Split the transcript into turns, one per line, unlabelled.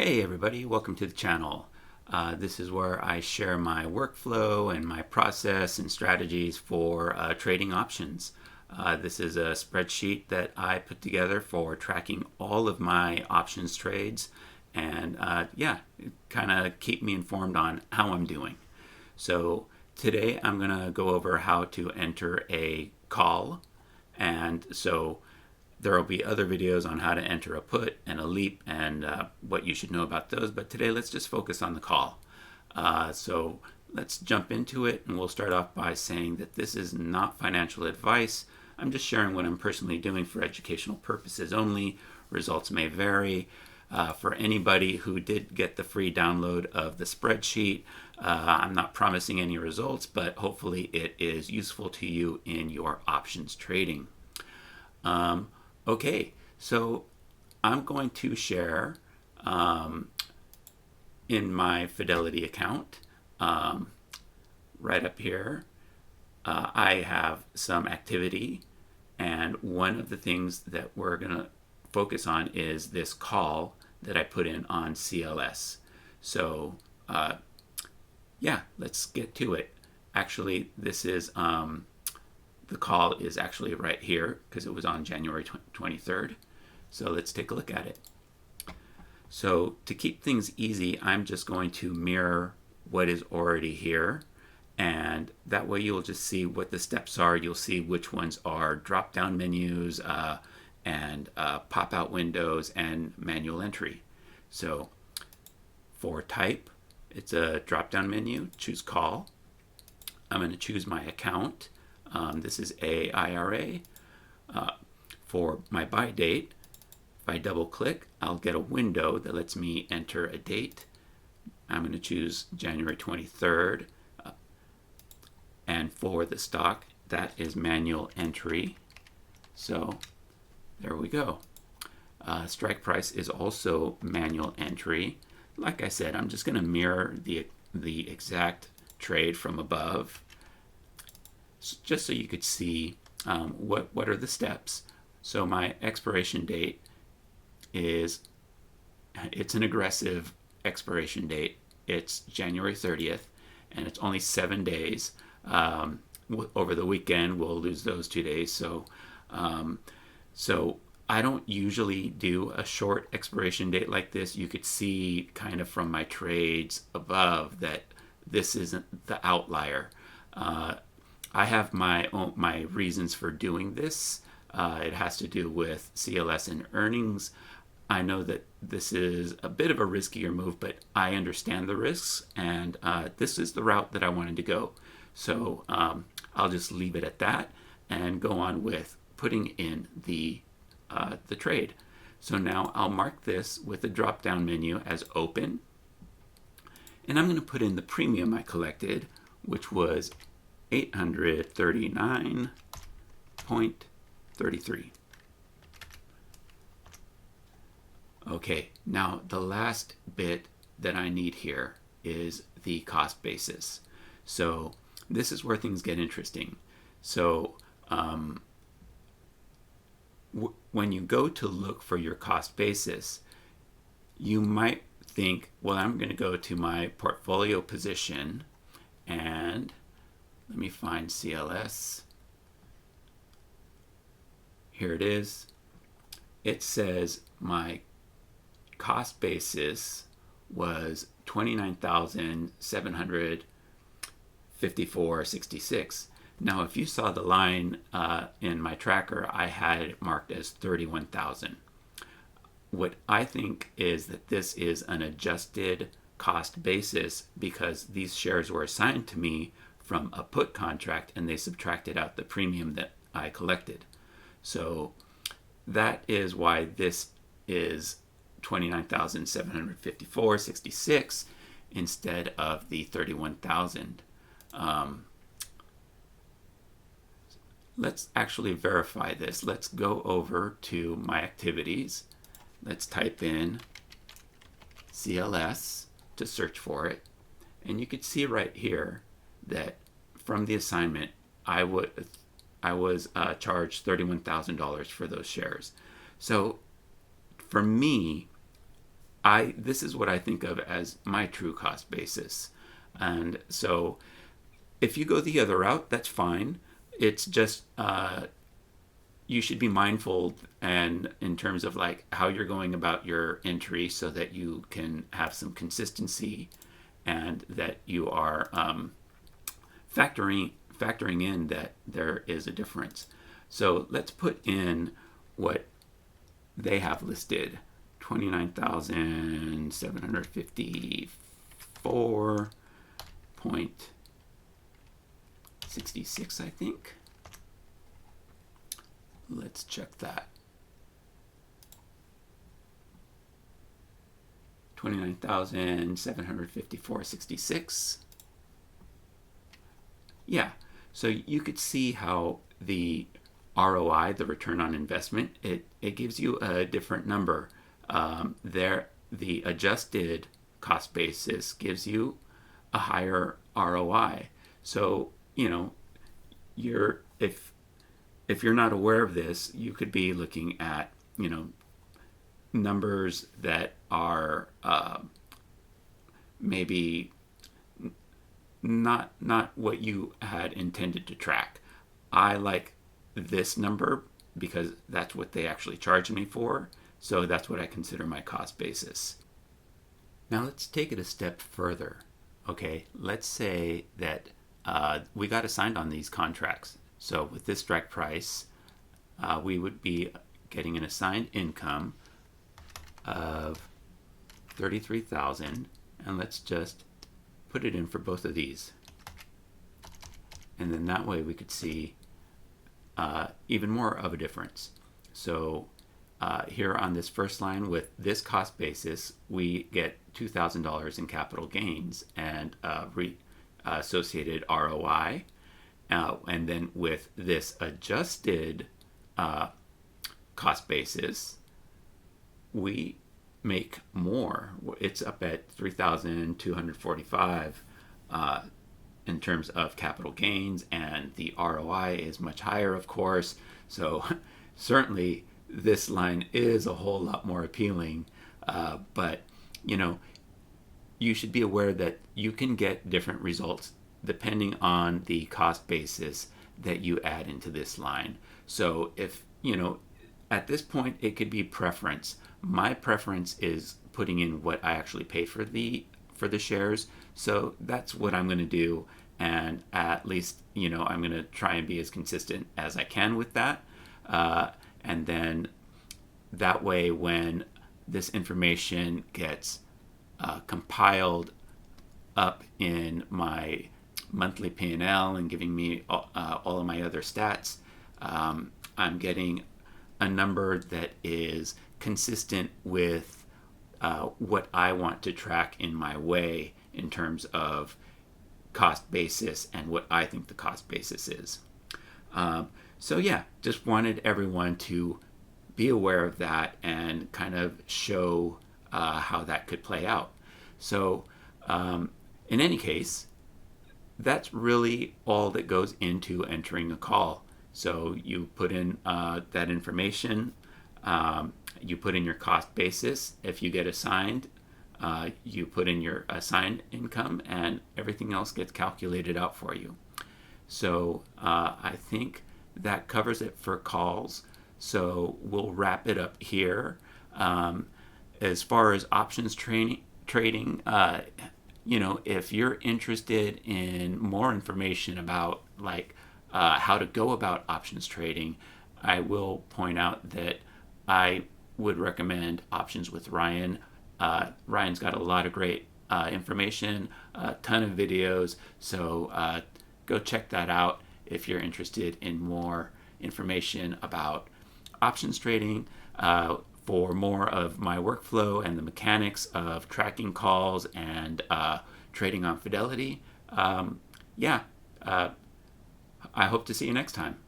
Hey everybody, welcome to the channel. This is where I share my workflow and my process and strategies for trading options. This is a spreadsheet that I put together for tracking all of my options trades and kind of keep me informed on how I'm doing. So today I'm going to go over how to enter a call, and so there will be other videos on how to enter a put and a leap and what you should know about those, but today let's just focus on the call. So let's jump into it, and we'll start off by saying that this is not financial advice. I'm just sharing what I'm personally doing for educational purposes only. Results may vary. For anybody who did get the free download of the spreadsheet, I'm not promising any results, but hopefully it is useful to you in your options trading. Okay, so I'm going to share in my Fidelity account right up here. I have some activity, and one of the things that we're going to focus on is this call that I put in on CLS. So let's get to it. Actually, this is the call is actually right here because it was on January 23rd. So let's take a look at it. So to keep things easy, I'm just going to mirror what is already here, and that way you'll just see what the steps are. You'll see which ones are drop-down menus and pop-out windows and manual entry. So for type, it's a drop-down menu. Choose call. I'm going to choose my account. This is a IRA. For my buy date, if I double click, I'll get a window that lets me enter a date. I'm going to choose January 23rd. And for the stock, that is manual entry. So there we go. Strike price is also manual entry. Like I said, I'm just going to mirror the exact trade from above, just so you could see what are the steps. So my expiration date it's an aggressive expiration date. It's January 30th, and it's only 7 days. Over the weekend, we'll lose those 2 days. So I don't usually do a short expiration date like this. You could see kind of from my trades above that this isn't the outlier. I have my reasons for doing this. It has to do with CLS and earnings. I know that this is a bit of a riskier move, but I understand the risks, and this is the route that I wanted to go. So I'll just leave it at that and go on with putting in the trade. So now I'll mark this with the drop-down menu as open, and I'm going to put in the premium I collected, which was 839.33. Okay, now the last bit that I need here is the cost basis. So this is where things get interesting. So when you go to look for your cost basis, you might think, well, I'm going to go to my portfolio position, and let me find CLS. Here it is. It says my cost basis was $29,754.66. Now, if you saw the line in my tracker, I had it marked as 31,000. What I think is that this is an adjusted cost basis because these shares were assigned to me from a put contract, and they subtracted out the premium that I collected. So that is why this is 29,754.66 instead of the 31,000. Let's actually verify this. Let's go over to my activities. Let's type in CLS to search for it. And you can see right here that from the assignment, I was charged $31,000 for those shares. So for me, this is what I think of as my true cost basis. And so if you go the other route, that's fine. It's just you should be mindful and in terms of like how you're going about your entry so that you can have some consistency and that you are factoring in that there is a difference. So let's put in what they have listed, 29,754.66, I think. Let's check that. 29,754.66. Yeah, so you could see how the ROI, the return on investment, it gives you a different number. The adjusted cost basis gives you a higher ROI. So, if you're not aware of this, you could be looking at, numbers that are maybe not what you had intended to track. I like this number because that's what they actually charge me for. So that's what I consider my cost basis. Now let's take it a step further. Okay, let's say that we got assigned on these contracts. So with this strike price, we would be getting an assigned income of 33,000, and let's just put it in for both of these. And then that way we could see even more of a difference. So here on this first line with this cost basis, we get $2,000 in capital gains and associated ROI. And then with this adjusted cost basis, we make more. It's up at 3,245 in terms of capital gains, and the ROI is much higher, of course. So certainly this line is a whole lot more appealing. But you should be aware that you can get different results depending on the cost basis that you add into this line. So if, at this point, it could be preference. My preference is putting in what I actually pay for the shares. So that's what I'm going to do. And at least, I'm going to try and be as consistent as I can with that. And then that way, when this information gets compiled up in my monthly P&L and giving me all of my other stats, I'm getting a number that is consistent with what I want to track in my way in terms of cost basis and what I think the cost basis is. So yeah, just wanted everyone to be aware of that and kind of show how that could play out. So in any case, that's really all that goes into entering a call. So you put in that information, you put in your cost basis. If you get assigned, you put in your assigned income, and everything else gets calculated out for you. So I think that covers it for calls. So we'll wrap it up here. As far as options trading, if you're interested in more information about how to go about options trading, I will point out that I would recommend Options with Ryan. Ryan's got a lot of great information, a ton of videos, so go check that out if you're interested in more information about options trading. For more of my workflow and the mechanics of tracking calls and trading on Fidelity, I hope to see you next time.